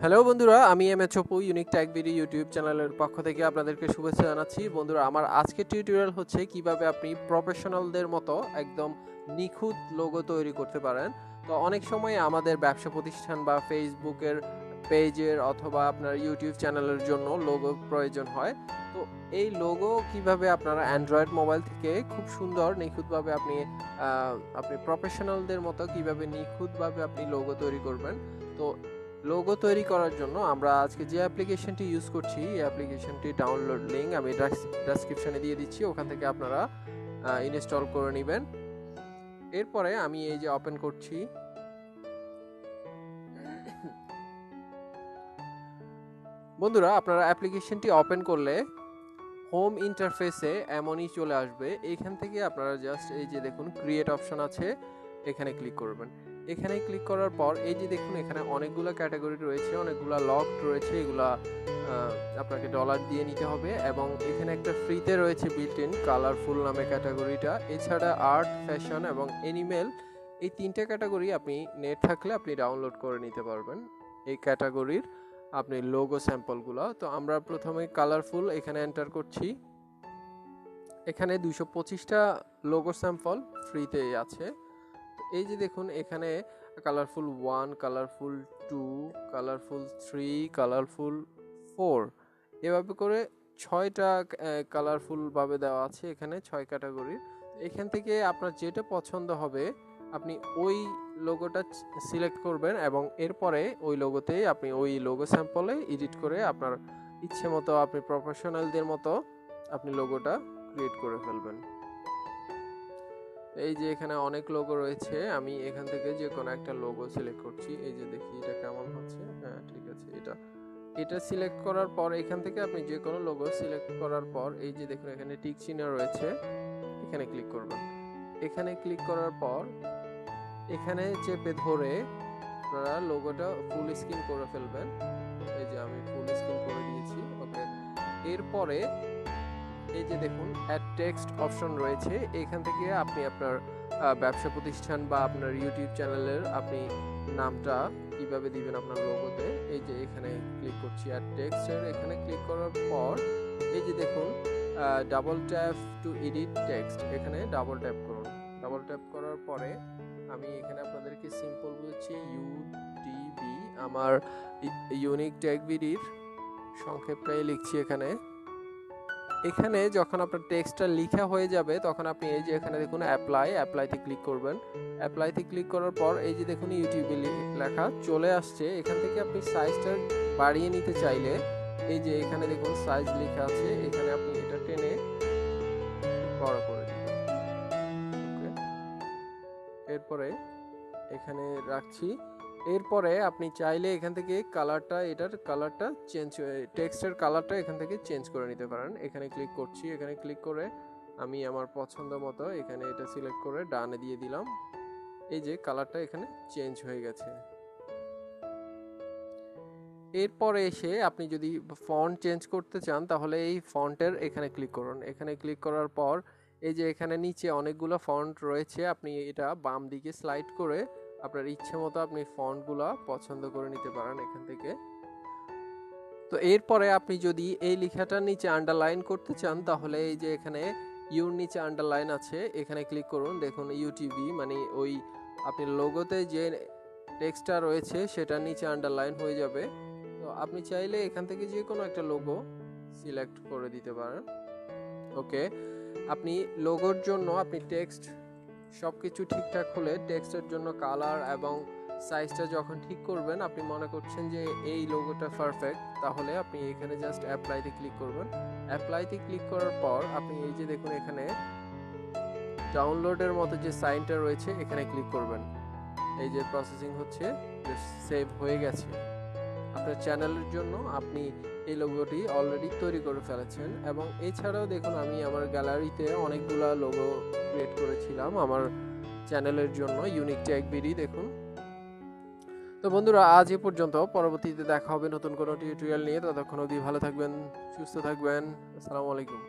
Hello বন্ধুরা, আমি M H Apu unique tag video YouTube চ্যানেলের পক্ষ থেকে আপনাদেরকে শুভেচ্ছা জানাচ্ছি। বন্ধুরা, আমার আজকের টিউটোরিয়াল হচ্ছে কিভাবে আপনি প্রফেশনালদের মতো একদম নিখুঁত লোগো তৈরি করতে পারেন। তো অনেক সময় আমাদের ব্যবসা প্রতিষ্ঠান বা ফেসবুকের পেজের অথবা আপনার ইউটিউব চ্যানেলের জন্য লোগো প্রয়োজন হয়। তো এই লোগো কিভাবে আপনারা অ্যান্ড্রয়েড মোবাইল থেকে খুব সুন্দর নিখুঁতভাবে আপনি প্রফেশনালদের মতো কিভাবে নিখুঁতভাবে আপনি লোগো তৈরি করবেন। তো লোগো তৈরি করার জন্য আমরা আজকে যে অ্যাপ্লিকেশনটি ইউজ করছি, এই অ্যাপ্লিকেশনটি ডাউনলোড লিঙ্ক আমি ডেসক্রিপশনে দিয়ে দিচ্ছি, ওখান থেকে আপনারা ইনস্টল করে নেবেন। এরপরে আমি এই যে ওপেন করছি। বন্ধুরা, আপনারা অ্যাপ্লিকেশনটি ওপেন করলে হোম ইন্টারফেসে এমনই চলে আসবে। এইখান থেকে আপনারা জাস্ট এই যে দেখুন ক্রিয়েট অপশন আছে, এখানে ক্লিক করবেন। এখানে ক্লিক করার পর এই যে দেখুন এখানে অনেকগুলো ক্যাটাগরি রয়েছে, অনেকগুলো লকড রয়েছে, এগুলা আপনাকে ডলার দিয়ে নিতে হবে। এবং এখানে একটা ফ্রিতে রয়েছে বিল্ট ইন কালারফুল নামে ক্যাটাগরিটা। এছাড়া আর্ট, ফ্যাশন এবং অ্যানিমেল, এই তিনটে ক্যাটাগরি আপনি নেট থাকলে আপনি ডাউনলোড করে নিতে পারবেন এই ক্যাটাগরির আপনি লোগো স্যাম্পলগুলো। তো আমরা প্রথমে কালারফুল এখানে এন্টার করছি। এখানে 225টা লোগো স্যাম্পল ফ্রিতে আছে। এই যে দেখুন এখানে কালারফুল 1, কালারফুল 2, কালারফুল 3, কালারফুল 4, এভাবে করে 6টা কালারফুল ভাবে দেওয়া আছে এখানে 6 ক্যাটাগরির। এখান থেকে আপনার যেটা পছন্দ হবে আপনি ওই লোগোটা সিলেক্ট করবেন এবং এরপরে ওই লোগোতেই আপনি ওই লোগো স্যাম্পলে এডিট করে আপনার ইচ্ছে মতো আপনি প্রফেশনালদের মতো আপনি লোগোটা ক্রিয়েট করে ফেলবেন। এই যে এখানে অনেক লোগো রয়েছে, আমি এখান থেকে যে কোনো একটা লোগো সিলেক্ট করছি। এই যে দেখি এটা কেমন হচ্ছে। হ্যাঁ, ঠিক আছে। এটা সিলেক্ট করার পর এখান থেকে আপনি যে কোনো লোগো সিলেক্ট করার পর এই যে দেখুন এখানে টিক চিহ্ন রয়েছে, এখানে ক্লিক করবেন। এখানে ক্লিক করার পর এখানে চেপে ধরে আপনারা লোগোটা ফুল স্ক্রিন করে ফেলবেন। এই যে আমি ফুল স্ক্রিন করে দিয়েছি। ওকে, এরপরে এই যে দেখুন অ্যাড টেক্সট অপশন রয়েছে, এখান থেকে আপনি আপনার ব্যবসা প্রতিষ্ঠান বা আপনার ইউটিউব চ্যানেলের আপনি নামটা কিভাবে দিবেন আপনার লোগোতে। এই যে এখানে ক্লিক করছি অ্যাড টেক্সটের, এখানে ক্লিক করার পর এই যে দেখুন double tap two edit text, এখানে ডাবল ট্যাপ করুন। ডাবল ট্যাপ করার পরে আমি এখানে আপনাদেরকে সিম্পল বলছি ইউটিবি, আমার ইউনিক ট্যাগ ভিডিওর সংক্ষেপটাই লিখছি এখানে। এখানে যখন আপনার টেক্সটটা লেখা হয়ে যাবে তখন আপনি এই যে এখানে দেখুন অ্যাপ্লাইতে ক্লিক করবেন। অ্যাপ্লাইতে ক্লিক করার পর এই যে দেখুন ইউটিউবে লেখা চলে আসছে। এখান থেকে আপনি সাইজটা বাড়িয়ে নিতে চাইলে এই যে এখানে দেখুন সাইজ লেখা আছে, এখানে আপনি এটা টেনে বড় করে দিবেন। ওকে, এরপরে এখানে রাখছি। এরপরে আপনি চাইলে এখান থেকে এটার কালারটা টেক্সটের কালারটা এখান থেকে চেঞ্জ করে নিতে পারেন। এখানে ক্লিক করছি, এখানে ক্লিক করে আমি আমার পছন্দ মতো এখানে এটা সিলেক্ট করে ডানে দিয়ে দিলাম। এই যে কালারটা এখানে চেঞ্জ হয়ে গেছে। এরপরে এসে আপনি যদি ফন্ট চেঞ্জ করতে চান তাহলে এই ফন্টের এখানে ক্লিক করুন। এখানে ক্লিক করার পর এই যে এখানে নিচে অনেকগুলো ফন্ট রয়েছে, আপনি এটা বাম দিকে স্লাইড করে আপনার ইচ্ছে মতো আপনি ফন্টগুলো পছন্দ করে নিতে পারেন এখান থেকে। তো এরপরে আপনি যদি এই লেখাটার নিচে আন্ডারলাইন করতে চান তাহলে এই যে এখানে ইউর নিচে আন্ডারলাইন আছে, এখানে ক্লিক করুন। দেখুন ইউটিভি মানে ওই আপনি লোগোতে যে টেক্সটটা রয়েছে সেটার নিচে আন্ডারলাইন হয়ে যাবে। তো আপনি চাইলে এখান থেকে যে কোনো একটা লোগো সিলেক্ট করে দিতে পারেন। ওকে, আপনি লোগোর জন্য আপনি টেক্সট সবকিছু ঠিকঠাক হলে টেক্সটের জন্য কালার এবং সাইজটা যখন ঠিক করবেন আপনি মনে করছেন যে এই লোগোটা পারফেক্ট, তাহলে আপনি এখানে জাস্ট অ্যাপ্লাইতে ক্লিক করবেন। অ্যাপ্লাইতে ক্লিক করার পর আপনি এই যে দেখুন এখানে ডাউনলোডের মতো যে সাইনটা রয়েছে এখানে ক্লিক করবেন। এই যে প্রসেসিং হচ্ছে, সেভ হয়ে গেছে। আপনার চ্যানেলের জন্য আপনি এই লোগোটি অলরেডি তৈরি করে ফেলেছেন। এবং এছাড়াও দেখুন আমি আমার গ্যালারিতে অনেকগুলো লোগো ক্রিয়েট করেছিলাম আমার চ্যানেলের জন্য ইউনিক ট্যাগ ভিডিও দেখুন। তো বন্ধুরা, আজ এ পর্যন্ত। পরবর্তীতে দেখা হবে নতুন কোনো টিউটোরিয়াল নিয়ে। ততক্ষণ অবধি ভালো থাকবেন, সুস্থ থাকবেন। আসসালামু আলাইকুম।